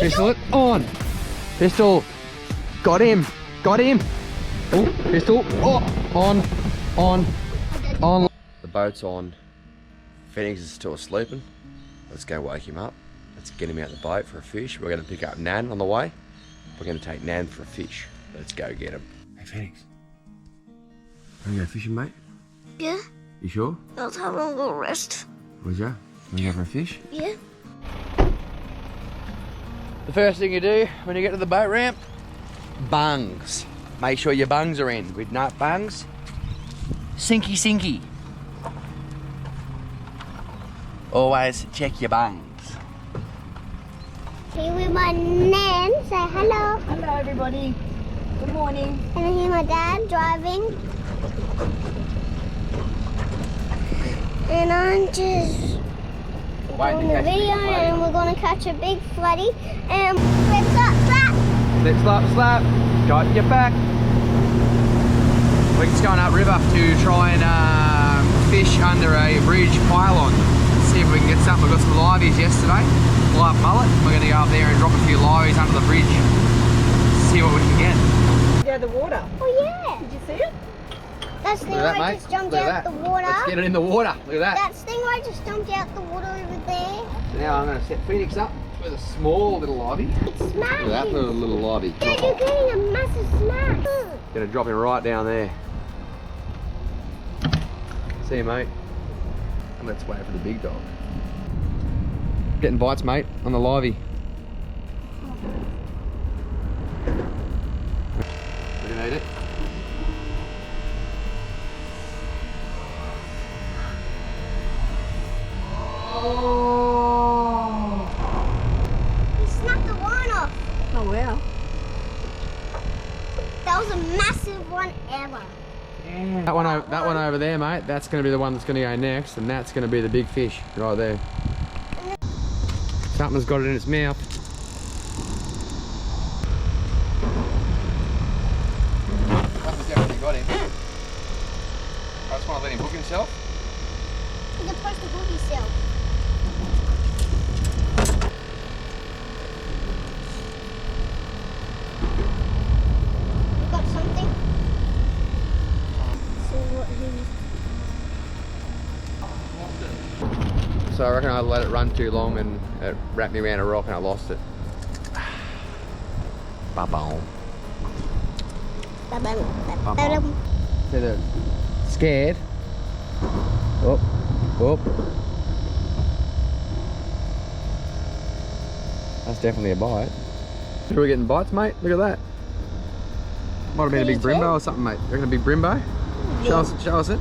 Pistol it on. Pistol. Got him. Got him. Oh, pistol. Oh, on. The boat's on. Phoenix is still sleeping. Let's go wake him up. Let's get him out the boat for a fish. We're going to pick up Nan on the way. We're going to take Nan for a fish. Let's go get him. Hey, Phoenix. Want to go fishing, mate? Yeah. You sure? I was having a little rest. Would you? Want to go for a fish? Yeah. The first thing you do when you get to the boat ramp, bungs. Make sure your bungs are in. With nut bungs, sinky sinky. Always check your bungs. Here with my Nan, say hello. Hello everybody. Good morning. And here my dad driving. And I'm just doing the video and we're going to catch a big floody. And flip, slap, slap. Slip, slap, slap. Got your back. We're just going upriver to try and fish under a bridge pylon. See if we can get something. We got some liveys yesterday. Live mullet. We're going to go up there and drop a few liveys under the bridge. See what we can get. Yeah, the water. Oh yeah. Did you see it? That stingray just jumped out the water. Let's get it in the water. Look at that. That stingray just jumped out the water over there. So now I'm going to set Phoenix up with a small little livey. It's smashing. Look at that little livey. Dad, you're getting a massive smash. Going to drop him right down there. See you, mate. And let's wait for the big dog. Getting bites, mate, on the livey. We're gonna eat it. Oh! He snapped the line off. Oh wow. That was a massive one ever. Yeah. That one over there, mate, that's going to be the one that's going to go next, and that's going to be the big fish right there. Something's got it in its mouth. Something's definitely got him. I just want to let him hook himself. He's supposed to hook himself. You got something? See what he... So I reckon I let it run too long and it wrapped me around a rock and I lost it. Ba-boom. Ba-bum. See the scared. Oh, oh. That's definitely a bite. We're getting bites, mate. Look at that. Might have been a big brimbo or something, mate. You reckon a big brimbo? Show us it.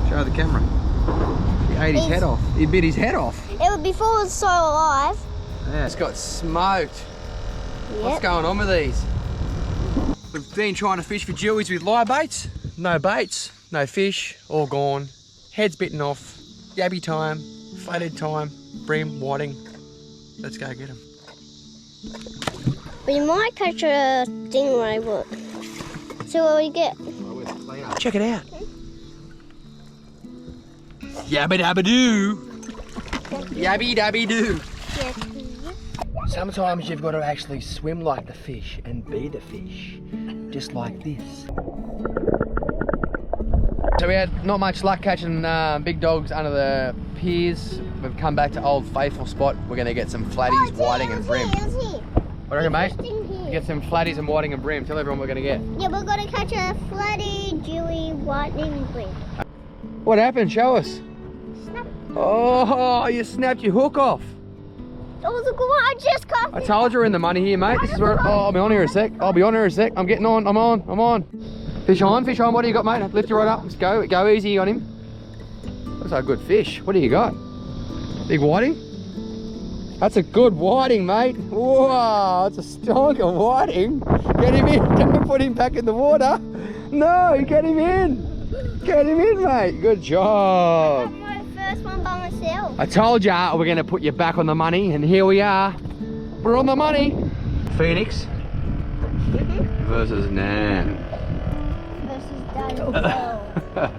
Show the camera. He ate his head off. He bit his head off. It was before it was so alive. Yeah, it's got smoked. Yep. What's going on with these? We've been trying to fish for dewies with live baits. No baits, no fish, all gone. Heads bitten off. Yabby time, flathead time, bream, whiting. Let's go get them. We might catch a stingray, but see what we get. Check it out. Yabba dabba doo. Yabby dabby doo. Sometimes you've got to actually swim like the fish and be the fish. Just like this. So we had not much luck catching big dogs under the piers. We've come back to Old Faithful spot. We're going to get some flatties, whiting and bream. What do you reckon, mate? Get some flatties and whiting and bream. Tell everyone what we're going to get. Yeah, we're going to catch a flatty, dewy, whiting bream. What happened? Show us. Snap. Oh, you snapped your hook off. That was a good one. I just caught I it. told you we're in the money here, mate. This is where. Oh, I'll be on here a sec. I'm getting on. I'm on. Fish on. What do you got, mate? Lift you right up. Let's go. Go easy on him. That's a good fish. What do you got? Big whiting? That's a good whiting, mate. Whoa, that's a stonker whiting. Get him in. Don't put him back in the water. No, get him in. Get him in, mate. Good job. My first one by myself. I told ya we're going to put you back on the money, and here we are. We're on the money. Phoenix versus Nan. Versus Dad.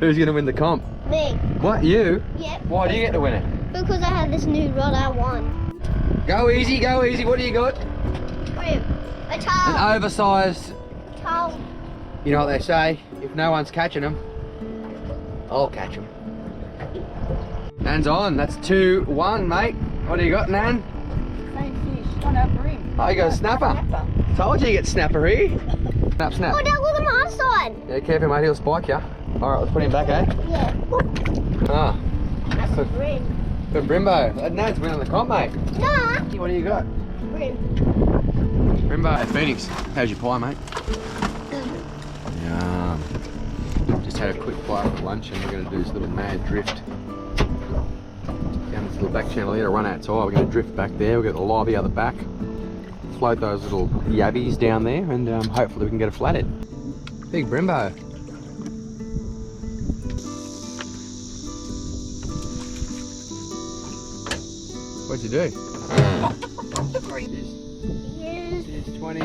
Who's going to win the comp? Me. What, you? Yep. Why do you get to win it? Because I have this new rod I won. Go easy, go easy. What do you got? Bream. A An towel. oversized. Towel. You know what they say? If no one's catching them, I'll catch them. Nan's on. That's 2-1, mate. What do you got, Nan? Same fish. Oh no, bream. Oh, you got a snapper. Told you get snapper here. Snap, snap. Oh, Dad, look at my side. Yeah, careful, mate. He'll spike you. All right, let's put him back, eh? Yeah. Ah, That's a bream. good Brimbo. Nan's winning the comp, mate. Nah. What do you got? Bream. Brimbo. Hey, Phoenix. How's your pie, mate? Yum. Just had a quick bite for lunch and we're going to do this little mad drift down this little back channel here to run outside. We're going to drift back there. We've got the lobby out the back. Float those little yabbies down there and hopefully we can get a flathead. Big Brimbo. What'd you do? Here's He's 20.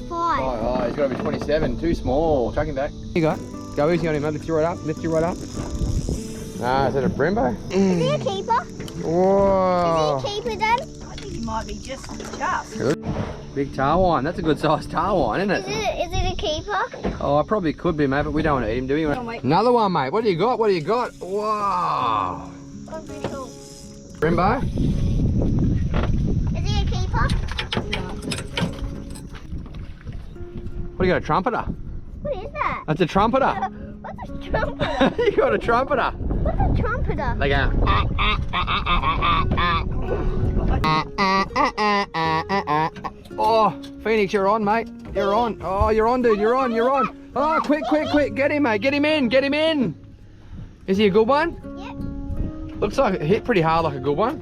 5. Oh, he's got to be 27. Too small. Chuck him back. You got. Go easy on him, mate. Lift you right up. Lift you right up. Ah, is that a Brimbo? Is he a keeper? Whoa. Is he a keeper, Dad? I think he might be just Big tarwine. That's a good sized tarwine, isn't Is it? it a keeper? Oh, I probably could be, mate, but we don't want to eat him, do we? Oh, mate. Another one, mate. What do you got? What do you got? Whoa. Official. Brimbo? Is he a keeper? What do you got? A trumpeter? What is that? That's a trumpeter. What's a trumpeter? You got a trumpeter. What's a trumpeter? They go. Oh, Phoenix, you're on, mate. You're on. Oh, you're on, dude. You're on. You're on. Oh, quick, quick, quick. Get him, mate. Get him in. Get him in. Is he a good one? Yep. Looks like it hit pretty hard like a good one.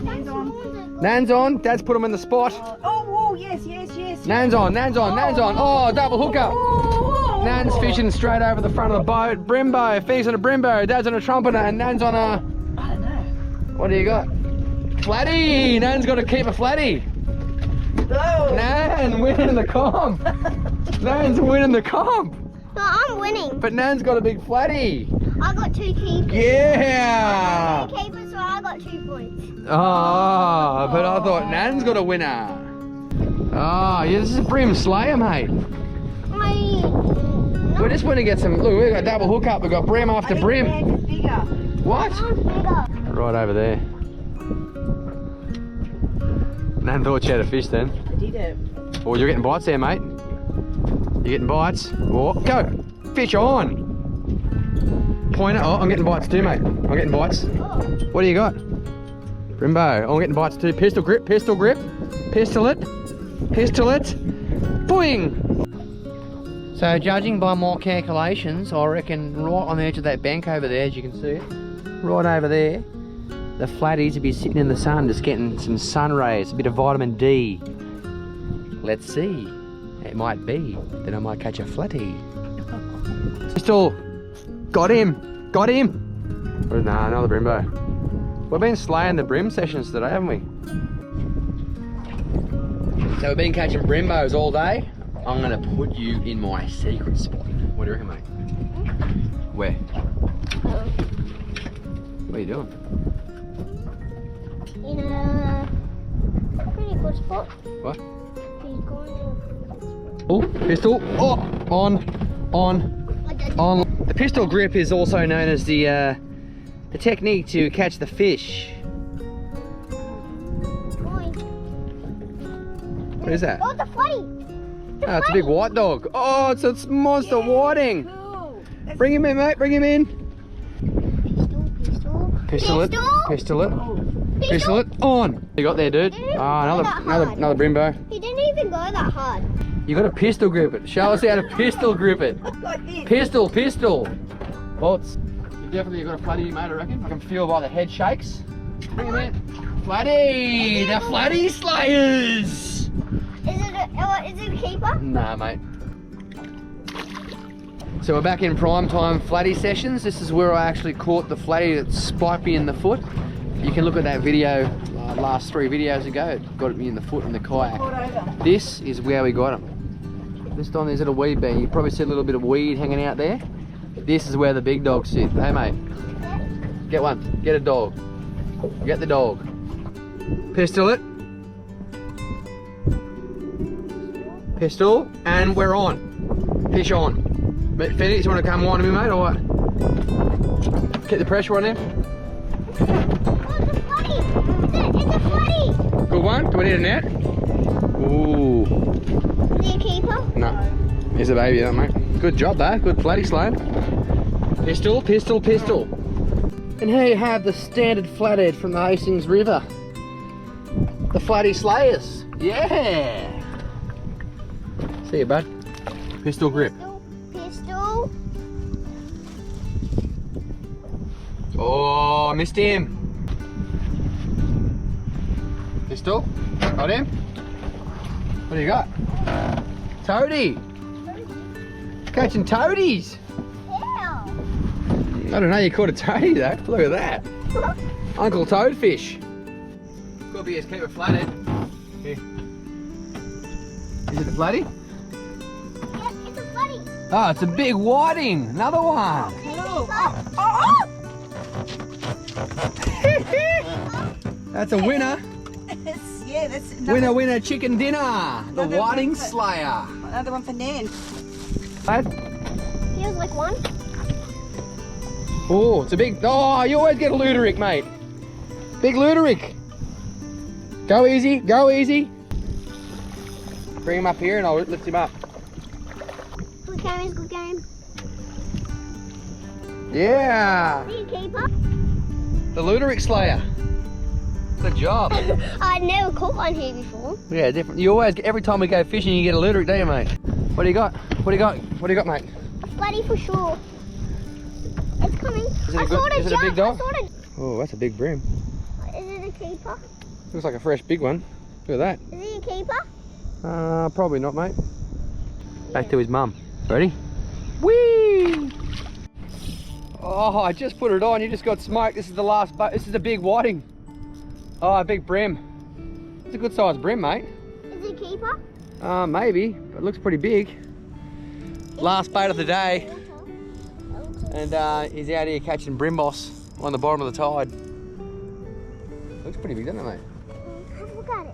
Nan's on. Nan's on. Dad's put him in the spot. Oh, yes, yes, yes. Nan's on. Nan's on. Nan's on. Oh, double hookup. Oh. Nan's fishing straight over the front of the boat. Brimbo. Phoenix on a Brimbo. Dad's on a trumpeter and Nan's on a... I don't know. What do you got? Flatty! Nan's got to keep a flatty. Oh. Nan winning the comp. Nan's winning the comp. No, I'm winning. But Nan's got a big flatty. I got 2 keepers. Yeah! 2 keepers, so I got 2 points. Oh, but I thought Nan's got a winner. Oh, yeah, this is Brim Slayer, mate. We just want to get some. Look, we got double hookup. We got Brim after Brim. Nan's bigger. What? Bigger. Right over there. Nan thought she had a fish then. I did it. Oh, you're getting bites there, mate. You're getting bites. Oh, go. Fish on. Pointer. Oh, I'm getting bites too, mate. I'm getting bites. What do you got? Brimbo. Oh, I'm getting bites too. Pistol grip, pistol grip. Pistol it. Pistol it. Boing. So, judging by my calculations, I reckon right on the edge of that bank over there, as you can see it, right over there, the flatties will be sitting in the sun, just getting some sun rays, a bit of vitamin D. Let's see. It might be that I might catch a flatty. Pistol. Got him. Got him. Nah, another Brimbo. We've been slaying the Brim sessions today, haven't we? So we've been catching Brimbos all day. I'm gonna put you in my secret spot. What do you reckon, mate? Where? What are you doing? In a pretty good spot. What? He's going Oh, pistol. Oh, on. The pistol grip is also known as the technique to catch the fish. What is that? Oh, the flatty. Oh, it's a big white dog. Oh, it's a monster whiting. Cool. Bring him in, mate. Bring him in. Pistol. Pistol it. Pistol it. Pistol it. On. You got there, dude. Ah, another Brimbo. He didn't even go that hard. You got to pistol grip it. Show us how to pistol grip it. Like this. Pistol. Well, you definitely got a flatty, mate, I reckon. I can feel by the head shakes. Bring him in. Flatty. The flatty slayers. Is it a keeper? Nah, mate. So we're back in prime time flatty sessions. This is where I actually caught the flatty that spiked me in the foot. You can look at that video last 3 videos ago. It got me in the foot in the kayak. This is where we got him. Just on this little weed bed. You probably see a little bit of weed hanging out there. This is where the big dogs sit. Hey mate, get one. Get a dog. Get the dog. Pistol it. Pistol, and we're on. Fish on. Phoenix, you want to come on to me, mate, or what? Keep the pressure on him. Oh, it's a floody. It's a floody. Good one. Do we need a net? Ooh. Is he a keeper? No. Here's a baby, that mate. Good job, though. Good flatty slaying. Pistol, pistol, pistol. And here you have the standard flathead from the Hastings River. The flatty slayers. Yeah. See you, bud. Pistol grip. Pistol. Oh, I missed him. Pistol. Got him. What do you got? Toady. Catching toadies. Hell. I don't know, you caught a toady though. Look at that. Uncle Toadfish. Could be his keep it flathead. Here. Is it a flatty? Yes, it's a floody. Oh, it's a big whiting. Another one. That's a winner. Yeah, that's Winner, winner, chicken dinner. The Another whiting one for- slayer. another one for Nan. Feels like one. Oh, it's a big. Oh, you always get a luderick, mate. Big luderick. Go easy, go easy. Bring him up here and I'll lift him up. Good game is good game. Yeah. Is he a keeper? The luderick slayer. Good job. I never caught one here before. Yeah, different. You always, every time we go fishing, you get a luderick, don't you, mate? What do you got? What do you got? What do you got, mate? A floody for sure. It's coming. Is it a I good- saw it is it a big jump. dog? Oh, that's a big bream. Is it a keeper? Looks like a fresh big one. Look at Is he a keeper? that. Probably not, mate. Back to his mum. Ready? Whee! Oh, I just put it on. You just got smoked. This is the last boat. This is a big whiting. Oh, a big bream. It's a good sized bream, mate. Is he a keeper? Maybe, but it looks pretty big. Last bait of the day. And he's out here catching bream boss on the bottom of the tide. Looks pretty big, doesn't it, mate? Have a look at it.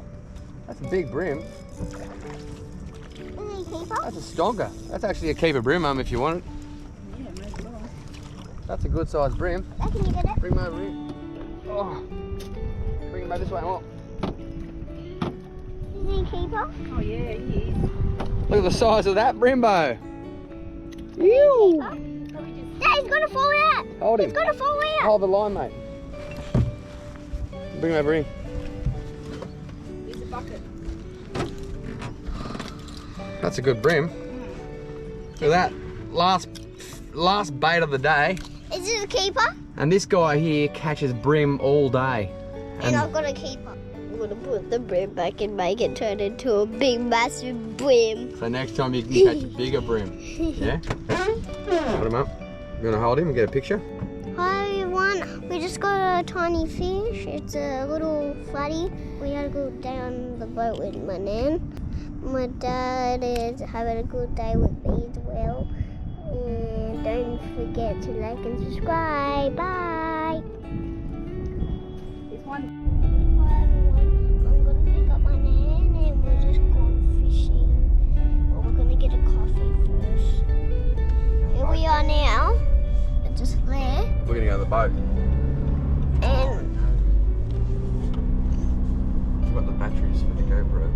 That's a big bream. Is he a keeper? That's a stonker. That's actually a keeper bream, mum, if you want it. Yeah, maybe well. That's a good sized bream. I can you get it. Bring him over here. Oh. Bring him back this way. Oh. Is he a keeper? Oh yeah, he is. Look at the size of that brimbo. Is he a keeper? Dad, he's gonna fall out. Hold him. He's gonna fall out. Hold the line, mate. Bring him over here. Here's a bucket. That's a good bream. Look at that. Last bait of the day. Is it a keeper? And this guy here catches bream all day. And I've got a keeper. I'm gonna put the bream back and make it turn into a big massive bream. So next time you can catch a bigger bream. Yeah? Hold him up. You wanna hold him and get a picture? Hi everyone, we just got a tiny fish. It's a little flatty. We had to go down the boat with my nan. My dad is having a good day with me as well. And don't forget to like and subscribe. Bye. This one. Hi everyone, I'm gonna pick up my nan and we're just going fishing. Well, we're gonna get a coffee first. Here we are now. It's just there. We're gonna go to the boat. And We've got the batteries for the GoPro.